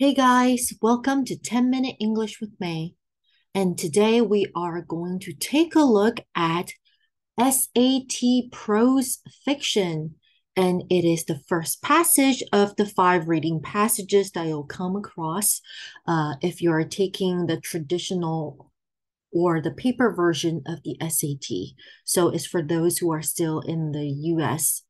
Hey guys, welcome to 10-Minute English with May. And today we are going to take a look at SAT prose fiction. And it is the first passage of the 5 reading passages that you'll come across if you're taking the traditional or the paper version of the SAT. So it's for those who are still in the US.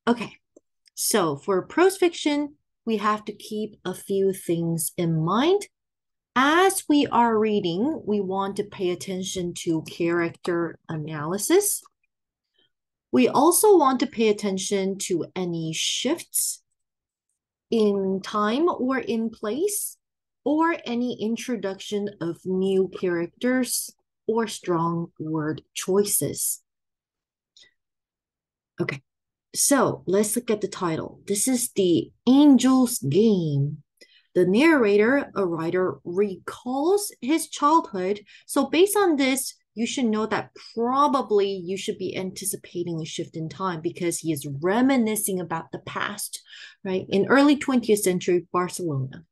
Okay, so for prose fiction, we have to keep a few things in mind. As we are reading, we want to pay attention to character analysis. We also want to pay attention to any shifts in time or in place, or any introduction of new characters or strong word choices. Okay, so let's look at the title. This is The Angel's Game. The narrator, a writer, recalls his childhood. So based on this, you should know that probably you should be anticipating a shift in time because he is reminiscing about the past, right? In early 20th century Barcelona.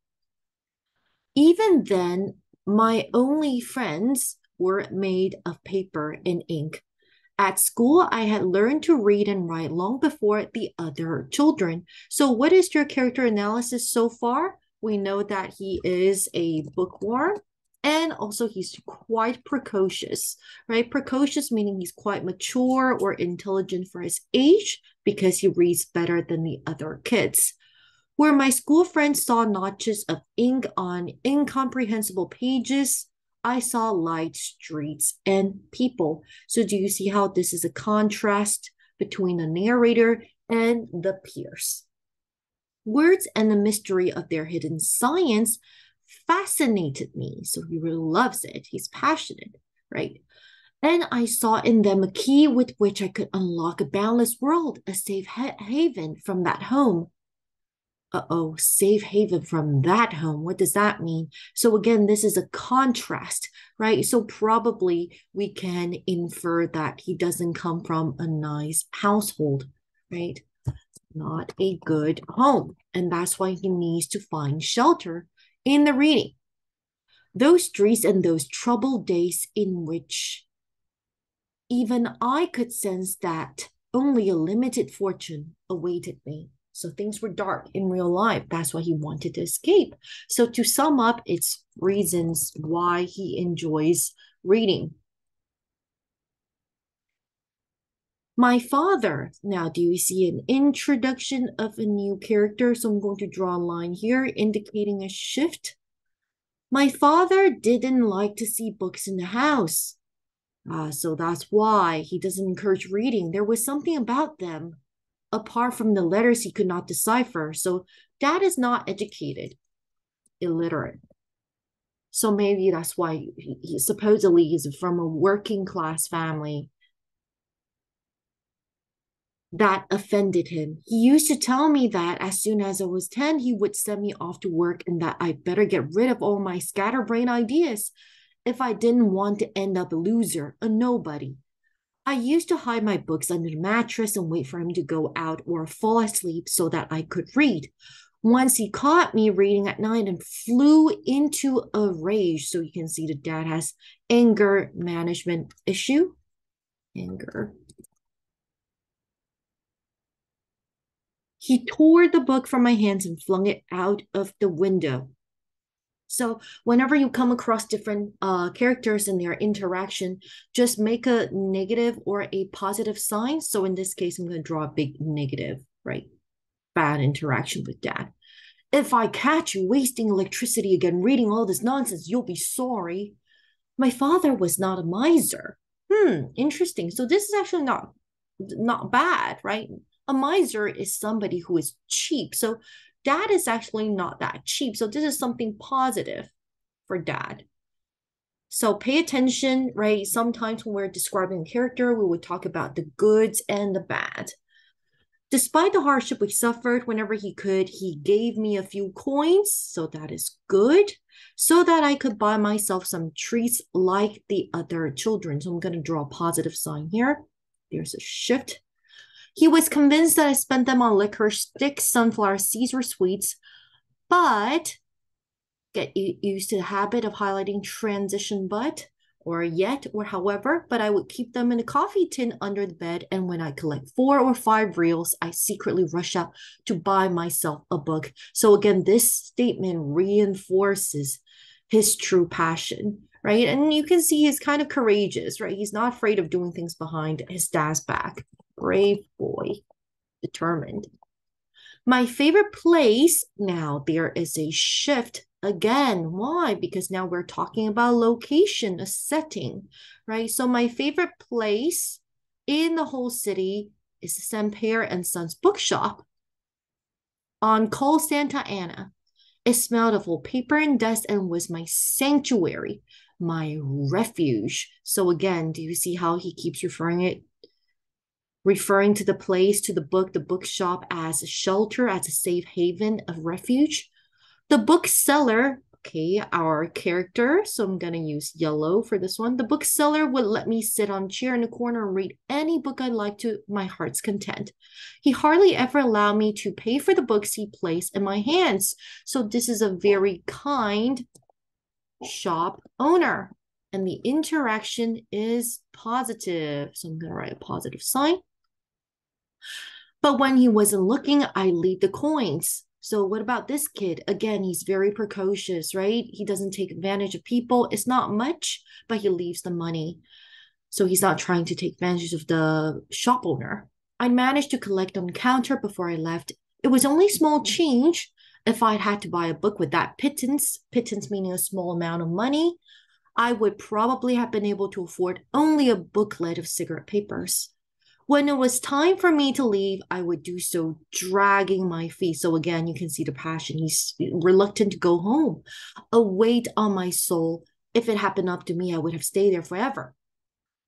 Even then, my only friends were made of paper and ink. At school, I had learned to read and write long before the other children. So, what is your character analysis so far? We know that he is a bookworm and also he's quite precocious, right? Precocious meaning he's quite mature or intelligent for his age because he reads better than the other kids. Where my school friends saw notches of ink on incomprehensible pages, I saw light streets and people. So, do you see how this is a contrast between the narrator and the peers? Words and the mystery of their hidden science fascinated me. So, he really loves it. He's passionate, right? And I saw in them a key with which I could unlock a boundless world, a safe haven from that home. Uh-oh, safe haven from that home. What does that mean? So again, this is a contrast, right? So probably we can infer that he doesn't come from a nice household, right? Not a good home. And that's why he needs to find shelter in the reading. Those streets and those troubled days in which even I could sense that only a limited fortune awaited me. So things were dark in real life. That's why he wanted to escape. So to sum up, it's reasons why he enjoys reading. My father. Now, do you see an introduction of a new character? So I'm going to draw a line here indicating a shift. My father didn't like to see books in the house. So that's why he doesn't encourage reading. There was something about them apart from the letters he could not decipher. So dad is not educated, illiterate. So maybe that's why he supposedly is from a working class family. That offended him. He used to tell me that as soon as I was 10, he would send me off to work and that I better get rid of all my scatterbrain ideas if I didn't want to end up a loser, a nobody. I used to hide my books under the mattress and wait for him to go out or fall asleep so that I could read. Once he caught me reading at night and flew into a rage. So you can see the dad has anger management issue. Anger. He tore the book from my hands and flung it out of the window. So whenever you come across different characters in their interaction, just make a negative or a positive sign. So in this case, I'm going to draw a big negative, right? Bad interaction with dad. If I catch you wasting electricity again, reading all this nonsense, you'll be sorry. My father was not a miser. Interesting. So this is actually not bad, right? A miser is somebody who is cheap. So dad is actually not that cheap. So this is something positive for dad. So pay attention, right? Sometimes when we're describing a character, we would talk about the goods and the bad. Despite the hardship we suffered, whenever he could, he gave me a few coins. So that is good. So that I could buy myself some treats like the other children. So I'm going to draw a positive sign here. There's a shift. He was convinced that I spent them on licorice sticks, sunflower seeds, or sweets, but get used to the habit of highlighting transition but or yet or however, but I would keep them in a coffee tin under the bed. And when I collect 4 or 5 reels, I secretly rush out to buy myself a book. So again, this statement reinforces his true passion, right? And you can see he's kind of courageous, right? He's not afraid of doing things behind his dad's back. Brave boy, determined. My favorite place, now there is a shift again. Why? Because now we're talking about location, a setting, right? So my favorite place in the whole city is the Semper and Sons bookshop on Col Santa Ana. It smelled of old paper and dust and was my sanctuary, my refuge. So again, do you see how he keeps referring to the place, to the bookshop as a shelter, as a safe haven of refuge? The bookseller, okay, our character, so I'm going to use yellow for this one. The bookseller would let me sit on a chair in the corner and read any book I liked to my heart's content. He hardly ever allowed me to pay for the books he placed in my hands. So this is a very kind shop owner. And the interaction is positive. So I'm going to write a positive sign. But when he wasn't looking, I leave the coins. So what about this kid? Again, he's very precocious, right? He doesn't take advantage of people. It's not much, but he leaves the money. So he's not trying to take advantage of the shop owner. I managed to collect on the counter before I left. It was only small change. If I'd had to buy a book with that pittance meaning a small amount of money, I would probably have been able to afford only a booklet of cigarette papers. When it was time for me to leave, I would do so dragging my feet. So again, you can see the passion. He's reluctant to go home. A weight on my soul. If it happened up to me, I would have stayed there forever.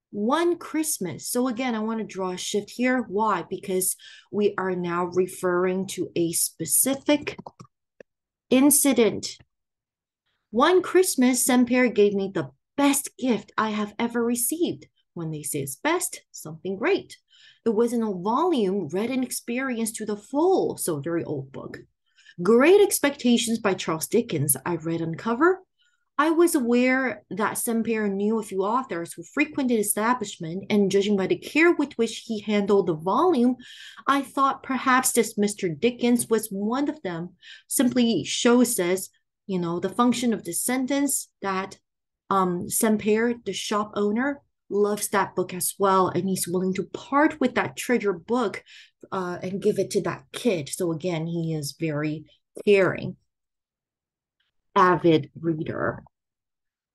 One Christmas. So again, I want to draw a shift here. Why? Because we are now referring to a specific incident. One Christmas, Semper gave me the best gift I have ever received. When they say it's best, something great. It was in a volume read and experienced to the full, so a very old book. Great Expectations by Charles Dickens. I read on cover. I was aware that Semper knew a few authors who frequented his establishment, and judging by the care with which he handled the volume, I thought perhaps this Mr. Dickens was one of them. Simply shows us, the function of the sentence that Semper, the shop owner, loves that book as well, and he's willing to part with that treasure book and give it to that kid. So again, he is very caring, avid reader.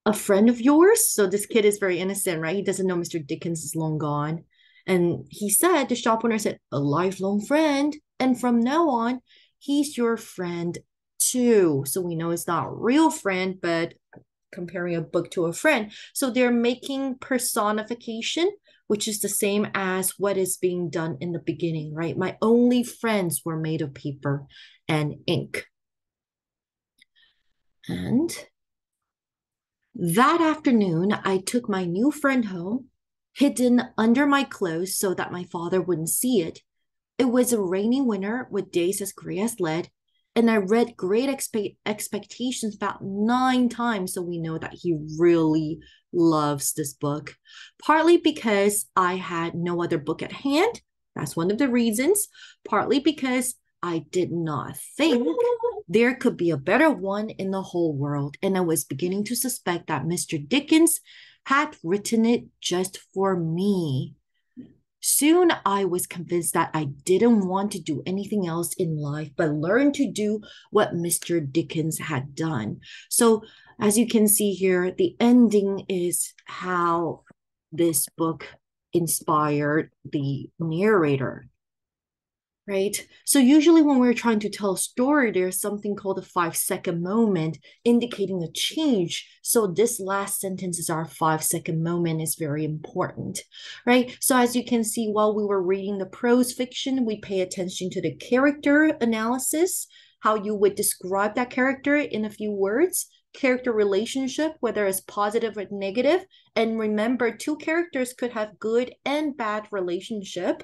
A friend of yours? So this kid is very innocent, right? He doesn't know Mr. Dickens is long gone. And he said, the shop owner said, a lifelong friend. And from now on, he's your friend too. So we know it's not a real friend, but comparing a book to a friend. So they're making personification, which is the same as what is being done in the beginning, right? My only friends were made of paper and ink. And that afternoon, I took my new friend home, hidden under my clothes so that my father wouldn't see it. It was a rainy winter with days as gray as lead, and I read Great Expectations about 9 times, so we know that he really loves this book. Partly because I had no other book at hand. That's one of the reasons. Partly because I did not think there could be a better one in the whole world, and I was beginning to suspect that Mr. Dickens had written it just for me. Soon I was convinced that I didn't want to do anything else in life but learn to do what Mr. Dickens had done. So as you can see here, the ending is how this book inspired the narrator, right? So usually when we're trying to tell a story, there's something called a 5-second moment indicating a change. So this last sentence is our 5-second moment, is very important, right? So as you can see, while we were reading the prose fiction, we pay attention to the character analysis, how you would describe that character in a few words, character relationship, whether it's positive or negative. And remember, 2 characters could have good and bad relationship.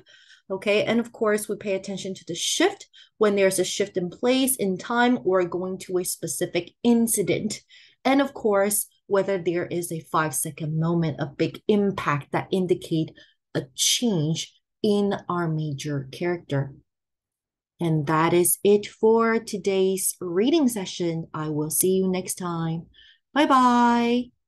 Okay, and of course, we pay attention to the shift when there's a shift in place, in time, or going to a specific incident. And of course, whether there is a 5 second moment, a big impact that indicate a change in our major character. And that is it for today's reading session. I will see you next time. Bye bye.